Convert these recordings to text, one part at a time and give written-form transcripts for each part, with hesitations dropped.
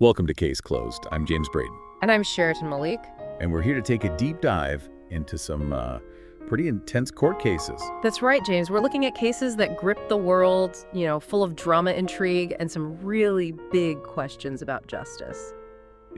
Welcome to Case Closed. I'm James Braden, And I'm Sheraton Malik. and we're here to take a deep dive into some pretty intense court cases. That's right, James. We're looking at cases that grip the world, full of drama, intrigue, and some really big questions about justice.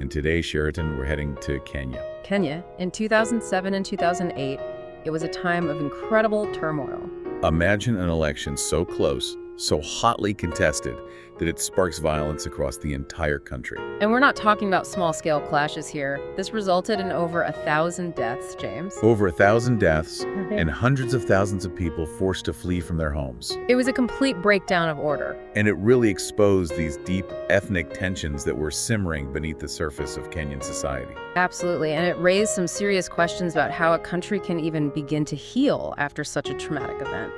And today, Sheraton, we're heading to Kenya. Kenya, in 2007 and 2008, it was a time of incredible turmoil. Imagine an election so close, so hotly contested, that it sparks violence across the entire country. And we're not talking about small-scale clashes here. This resulted in over 1,000 deaths, James. Over 1,000 deaths and hundreds of thousands of people forced to flee from their homes. It was a complete breakdown of order. And it really exposed these deep ethnic tensions that were simmering beneath the surface of Kenyan society. Absolutely, and it raised some serious questions about how a country can even begin to heal after such a traumatic event.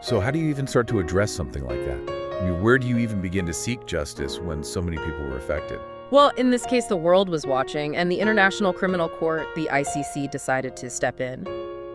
So how do you even start to address something like that? I mean, where do you even begin to seek justice when so many people were affected? Well, in this case, the world was watching, and the International Criminal Court, the ICC, decided to step in.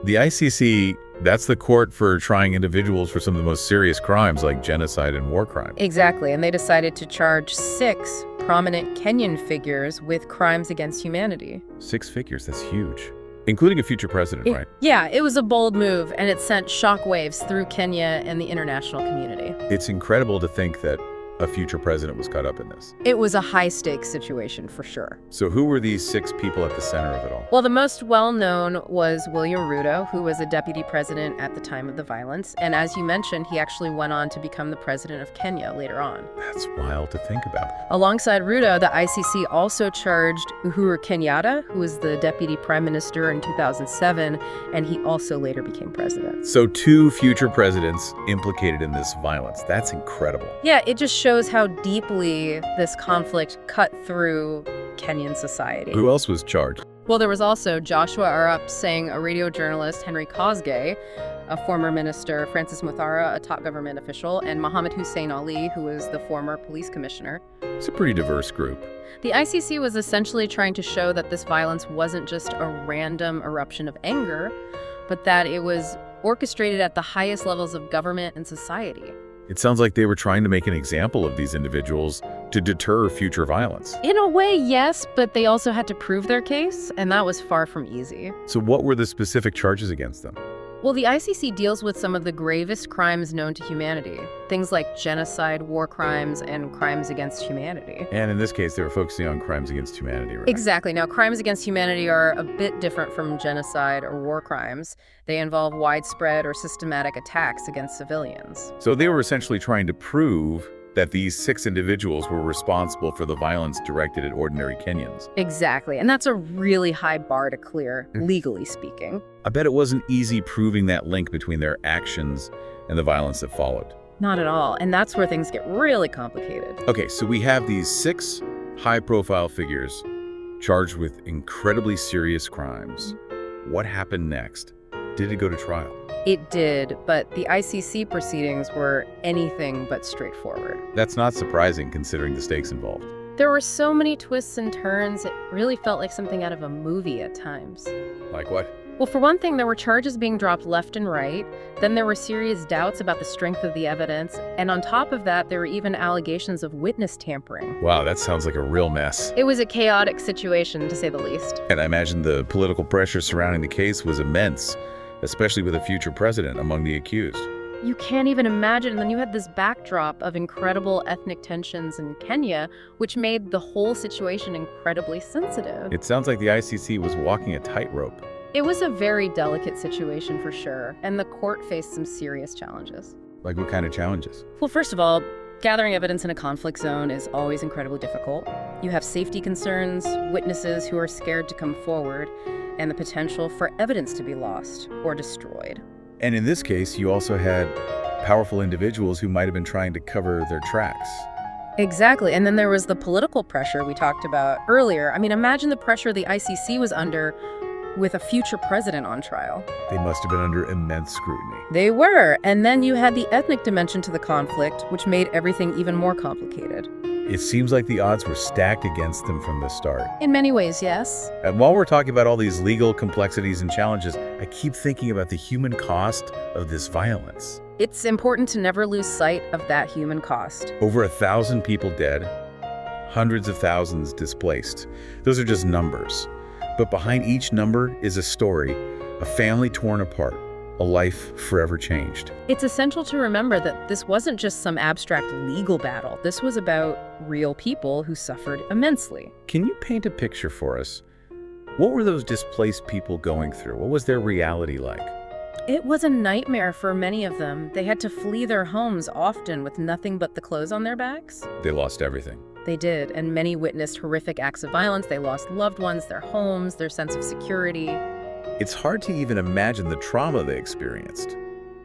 The ICC, that's the court for trying individuals for some of the most serious crimes like genocide and war crimes. Exactly, and they decided to charge 6 prominent Kenyan figures with crimes against humanity. 6 figures, that's huge. Including a future president, right? Yeah, it was a bold move, and it sent shockwaves through Kenya and the international community. It's incredible to think that a future president was caught up in this. It was a high-stakes situation, for sure. So who were these 6 people at the center of it all? Well, the most well-known was William Ruto, who was a deputy president at the time of the violence. And as you mentioned, he actually went on to become the president of Kenya later on. That's wild to think about. Alongside Ruto, the ICC also charged Uhuru Kenyatta, who was the deputy prime minister in 2007, and he also later became president. So 2 future presidents implicated in this violence. That's incredible. Yeah, it just shows how deeply this conflict cut through Kenyan society. Who else was charged? Well, there was also Joshua Arap Singh, a radio journalist, Henry Kosgei, a former minister, Francis Muthara, a top government official, and Mohammed Hussein Ali, who was the former police commissioner. It's a pretty diverse group. The ICC was essentially trying to show that this violence wasn't just a random eruption of anger, but that it was orchestrated at the highest levels of government and society. It sounds like they were trying to make an example of these individuals to deter future violence. In a way, yes, but they also had to prove their case, and that was far from easy. So what were the specific charges against them? Well, the ICC deals with some of the gravest crimes known to humanity. Things like genocide, war crimes, and crimes against humanity. And in this case, they were focusing on crimes against humanity, right? Exactly. Now, crimes against humanity are a bit different from genocide or war crimes. They involve widespread or systematic attacks against civilians. So they were essentially trying to prove that these 6 individuals were responsible for the violence directed at ordinary Kenyans. Exactly. And that's a really high bar to clear, legally speaking. I bet it wasn't easy proving that link between their actions and the violence that followed. Not at all. And that's where things get really complicated. Okay, so we have these 6 high-profile figures charged with incredibly serious crimes. What happened next? Did it go to trial? It did, but the ICC proceedings were anything but straightforward. That's not surprising considering the stakes involved. There were so many twists and turns, it really felt like something out of a movie at times. Like what? Well, for one thing, there were charges being dropped left and right. Then there were serious doubts about the strength of the evidence. And on top of that, there were even allegations of witness tampering. Wow, that sounds like a real mess. It was a chaotic situation, to say the least. And I imagine the political pressure surrounding the case was immense, especially with a future president among the accused. You can't even imagine. And then you had this backdrop of incredible ethnic tensions in Kenya, which made the whole situation incredibly sensitive. It sounds like the ICC was walking a tightrope. It was a very delicate situation for sure, and the court faced some serious challenges. Like what kind of challenges? Well, first of all, gathering evidence in a conflict zone is always incredibly difficult. You have safety concerns, witnesses who are scared to come forward, and the potential for evidence to be lost or destroyed. And in this case, you also had powerful individuals who might have been trying to cover their tracks. Exactly, and then there was the political pressure we talked about earlier. I mean, imagine the pressure the ICC was under with a future president on trial. They must have been under immense scrutiny. They were, and then you had the ethnic dimension to the conflict, which made everything even more complicated. It seems like the odds were stacked against them from the start. In many ways, yes. And while we're talking about all these legal complexities and challenges, I keep thinking about the human cost of this violence. It's important to never lose sight of that human cost. Over 1,000 people dead, hundreds of thousands displaced. Those are just numbers. But behind each number is a story, a family torn apart, a life forever changed. It's essential to remember that this wasn't just some abstract legal battle. This was about real people who suffered immensely. Can you paint a picture for us? What were those displaced people going through? What was their reality like? It was a nightmare for many of them. They had to flee their homes, often with nothing but the clothes on their backs. They lost everything. They did, and many witnessed horrific acts of violence. They lost loved ones, their homes, their sense of security. It's hard to even imagine the trauma they experienced.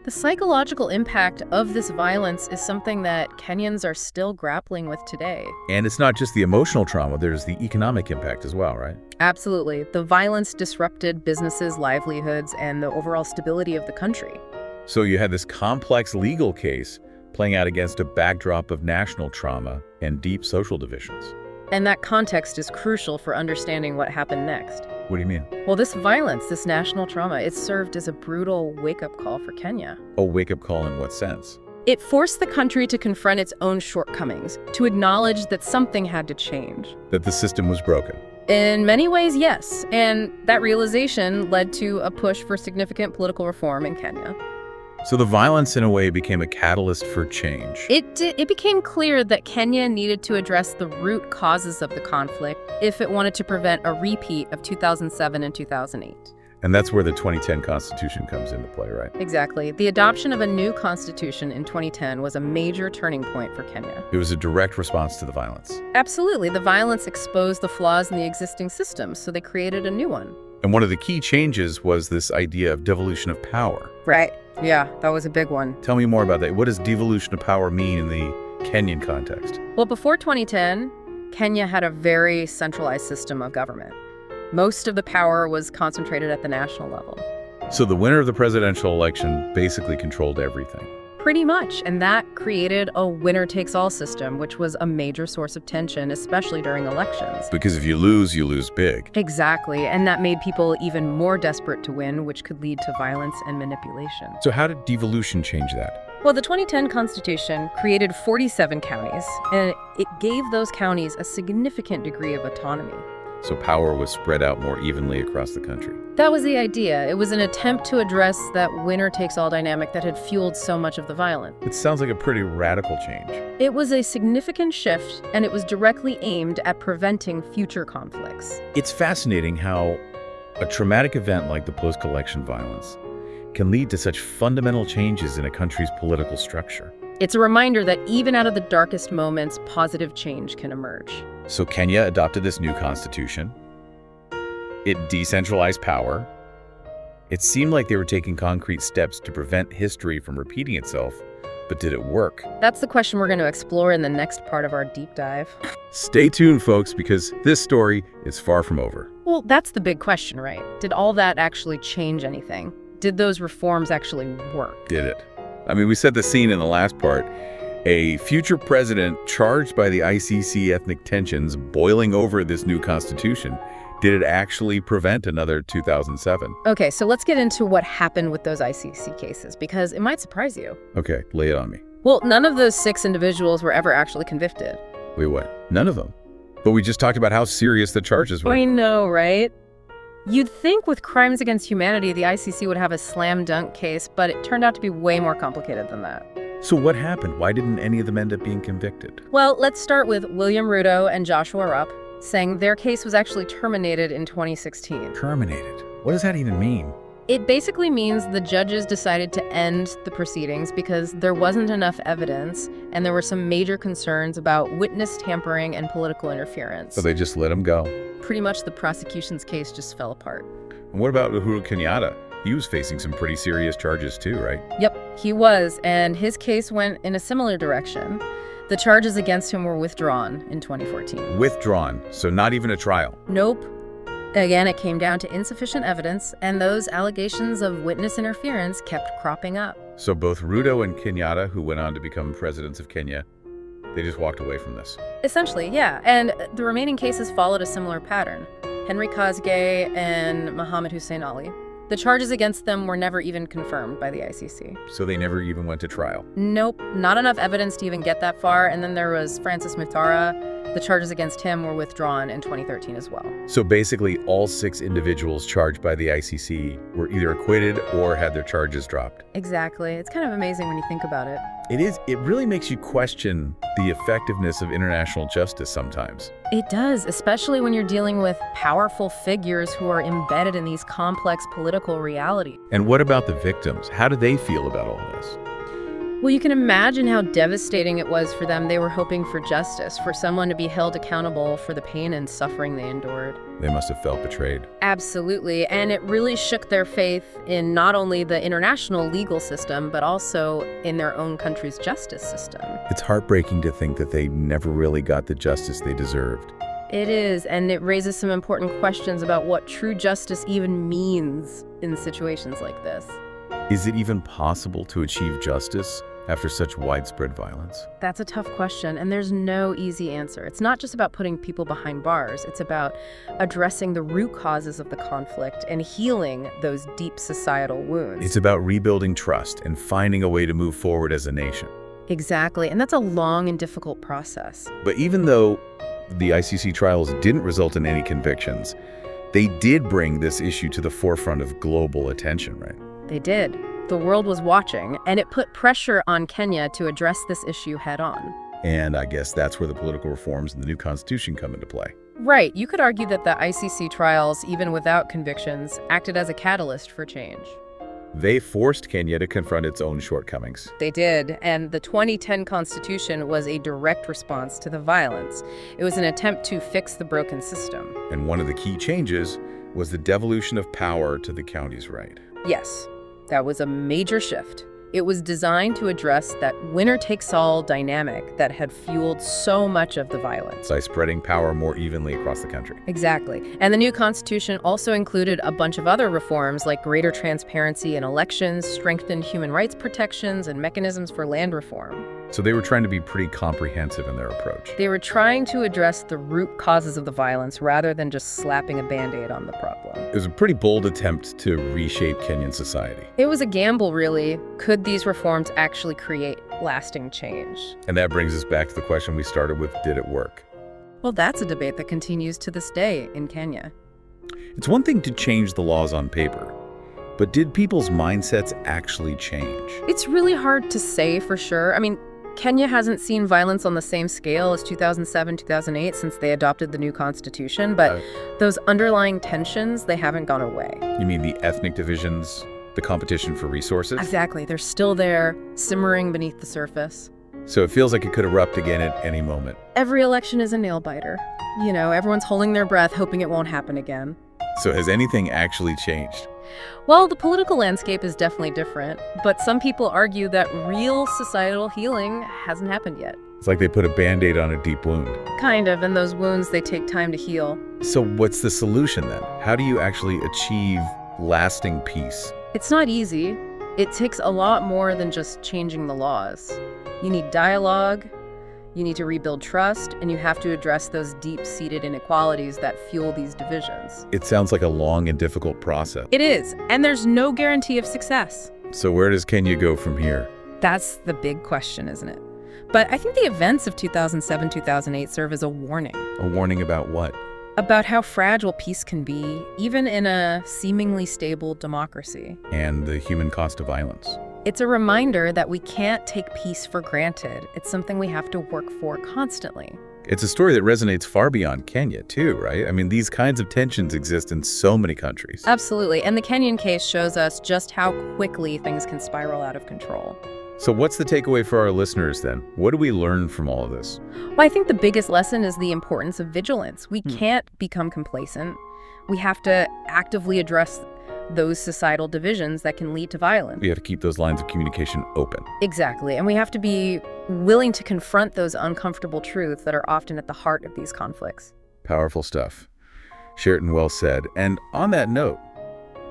The psychological impact of this violence is something that Kenyans are still grappling with today. And it's not just the emotional trauma, there's the economic impact as well, right? Absolutely. The violence disrupted businesses, livelihoods, and the overall stability of the country. So you had this complex legal case playing out against a backdrop of national trauma and deep social divisions. And that context is crucial for understanding what happened next. What do you mean? Well, this violence, this national trauma, it served as a brutal wake-up call for Kenya. A wake-up call in what sense? It forced the country to confront its own shortcomings, to acknowledge that something had to change. That the system was broken. In many ways, yes. And that realization led to a push for significant political reform in Kenya. So the violence, in a way, became a catalyst for change. It became clear that Kenya needed to address the root causes of the conflict if it wanted to prevent a repeat of 2007 and 2008. And that's where the 2010 Constitution comes into play, right? Exactly. The adoption of a new constitution in 2010 was a major turning point for Kenya. It was a direct response to the violence. Absolutely. The violence exposed the flaws in the existing system, so they created a new one. And one of the key changes was this idea of devolution of power. Right. Yeah, that was a big one. Tell me more about that. What does devolution of power mean in the Kenyan context? Well, before 2010, Kenya had a very centralized system of government. Most of the power was concentrated at the national level. So the winner of the presidential election basically controlled everything. Pretty much, and that created a winner-takes-all system, which was a major source of tension, especially during elections. Because if you lose big. Exactly, and that made people even more desperate to win, which could lead to violence and manipulation. So how did devolution change that? Well, the 2010 Constitution created 47 counties, and it gave those counties a significant degree of autonomy. So power was spread out more evenly across the country. That was the idea. It was an attempt to address that winner-takes-all dynamic that had fueled so much of the violence. It sounds like a pretty radical change. It was a significant shift, and it was directly aimed at preventing future conflicts. It's fascinating how a traumatic event like the post-election violence can lead to such fundamental changes in a country's political structure. It's a reminder that even out of the darkest moments, positive change can emerge. So Kenya adopted this new constitution. It decentralized power. It seemed like they were taking concrete steps to prevent history from repeating itself, but did it work? That's the question we're going to explore in the next part of our deep dive. Stay tuned, folks, because this story is far from over. Well, that's the big question, right? Did all that actually change anything? Did those reforms actually work? Did it? I mean, we set the scene in the last part. A future president charged by the ICC ethnic tensions boiling over this new constitution. Did it actually prevent another 2007? Okay, so let's get into what happened with those ICC cases, because it might surprise you. Okay, lay it on me. Well, none of those 6 individuals were ever actually convicted. Wait, what? None of them? But we just talked about how serious the charges were. I know, right? You'd think with crimes against humanity, the ICC would have a slam dunk case, but it turned out to be way more complicated than that. So what happened? Why didn't any of them end up being convicted? Well, let's start with William Ruto and Joshua Rupp, saying their case was actually terminated in 2016. Terminated? What does that even mean? It basically means the judges decided to end the proceedings because there wasn't enough evidence and there were some major concerns about witness tampering and political interference. So they just let him go? Pretty much the prosecution's case just fell apart. And what about Uhuru Kenyatta? He was facing some pretty serious charges too, right? Yep, he was, and his case went in a similar direction. The charges against him were withdrawn in 2014. Withdrawn, so not even a trial? Nope. Again, it came down to insufficient evidence, and those allegations of witness interference kept cropping up. So both Ruto and Kenyatta, who went on to become presidents of Kenya, they just walked away from this? Essentially, yeah. And the remaining cases followed a similar pattern. Henry Kazgay and Mohammed Hussein Ali. The charges against them were never even confirmed by the ICC. So they never even went to trial? Nope, not enough evidence to even get that far. And then there was Francis Mutara. The charges against him were withdrawn in 2013 as well. So basically, all 6 individuals charged by the ICC were either acquitted or had their charges dropped. Exactly. It's kind of amazing when you think about it. It is. It really makes you question the effectiveness of international justice sometimes. It does, especially when you're dealing with powerful figures who are embedded in these complex political realities. And what about the victims? How do they feel about all this? Well, you can imagine how devastating it was for them. They were hoping for justice, for someone to be held accountable for the pain and suffering they endured. They must have felt betrayed. Absolutely, and it really shook their faith in not only the international legal system, but also in their own country's justice system. It's heartbreaking to think that they never really got the justice they deserved. It is, and it raises some important questions about what true justice even means in situations like this. Is it even possible to achieve justice after such widespread violence? That's a tough question, and there's no easy answer. It's not just about putting people behind bars. It's about addressing the root causes of the conflict and healing those deep societal wounds. It's about rebuilding trust and finding a way to move forward as a nation. Exactly, and that's a long and difficult process. But even though the ICC trials didn't result in any convictions, they did bring this issue to the forefront of global attention, right? They did. The world was watching, and it put pressure on Kenya to address this issue head-on. And I guess that's where the political reforms in the new constitution come into play. Right. You could argue that the ICC trials, even without convictions, acted as a catalyst for change. They forced Kenya to confront its own shortcomings. They did, and the 2010 Constitution was a direct response to the violence. It was an attempt to fix the broken system. And one of the key changes was the devolution of power to the counties, right? Yes. That was a major shift. It was designed to address that winner-takes-all dynamic that had fueled so much of the violence. By spreading power more evenly across the country. Exactly. And the new constitution also included a bunch of other reforms like greater transparency in elections, strengthened human rights protections, and mechanisms for land reform. So they were trying to be pretty comprehensive in their approach. They were trying to address the root causes of the violence rather than just slapping a Band-Aid on the problem. It was a pretty bold attempt to reshape Kenyan society. It was a gamble, really. Could these reforms actually create lasting change? And that brings us back to the question we started with, did it work? Well, that's a debate that continues to this day in Kenya. It's one thing to change the laws on paper, but did people's mindsets actually change? It's really hard to say for sure. I mean, Kenya hasn't seen violence on the same scale as 2007, 2008 since they adopted the new constitution, but those underlying tensions, they haven't gone away. You mean the ethnic divisions, the competition for resources? Exactly. They're still there, simmering beneath the surface. So it feels like it could erupt again at any moment. Every election is a nail-biter. You know, everyone's holding their breath, hoping it won't happen again. So has anything actually changed? Well, the political landscape is definitely different, but some people argue that real societal healing hasn't happened yet. It's like they put a Band-Aid on a deep wound. Kind of, and those wounds, they take time to heal. So what's the solution then? How do you actually achieve lasting peace? It's not easy. It takes a lot more than just changing the laws. You need dialogue, you need to rebuild trust, and you have to address those deep-seated inequalities that fuel these divisions. It sounds like a long and difficult process. It is, and there's no guarantee of success. So where does Kenya go from here? That's the big question, isn't it? But I think the events of 2007, 2008 serve as a warning. A warning about what? About how fragile peace can be, even in a seemingly stable democracy. And the human cost of violence. It's a reminder that we can't take peace for granted. It's something we have to work for constantly. It's a story that resonates far beyond Kenya, too, right? I mean, these kinds of tensions exist in so many countries. Absolutely. And the Kenyan case shows us just how quickly things can spiral out of control. So what's the takeaway for our listeners, then? What do we learn from all of this? Well, I think the biggest lesson is the importance of vigilance. We can't become complacent. We have to actively address those societal divisions that can lead to violence. We have to keep those lines of communication open. Exactly. And we have to be willing to confront those uncomfortable truths that are often at the heart of these conflicts. Powerful stuff. Sheraton, well said. And on that note,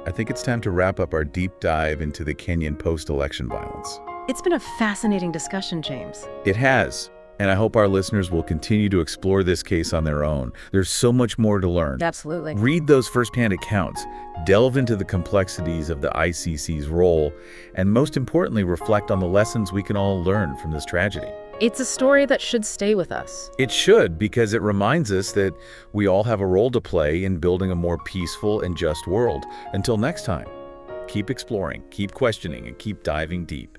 I think it's time to wrap up our deep dive into the Kenyan post-election violence. It's been a fascinating discussion, James. It has. And I hope our listeners will continue to explore this case on their own. There's so much more to learn. Absolutely. Read those firsthand accounts, delve into the complexities of the ICC's role, and most importantly, reflect on the lessons we can all learn from this tragedy. It's a story that should stay with us. It should, because it reminds us that we all have a role to play in building a more peaceful and just world. Until next time, keep exploring, keep questioning, and keep diving deep.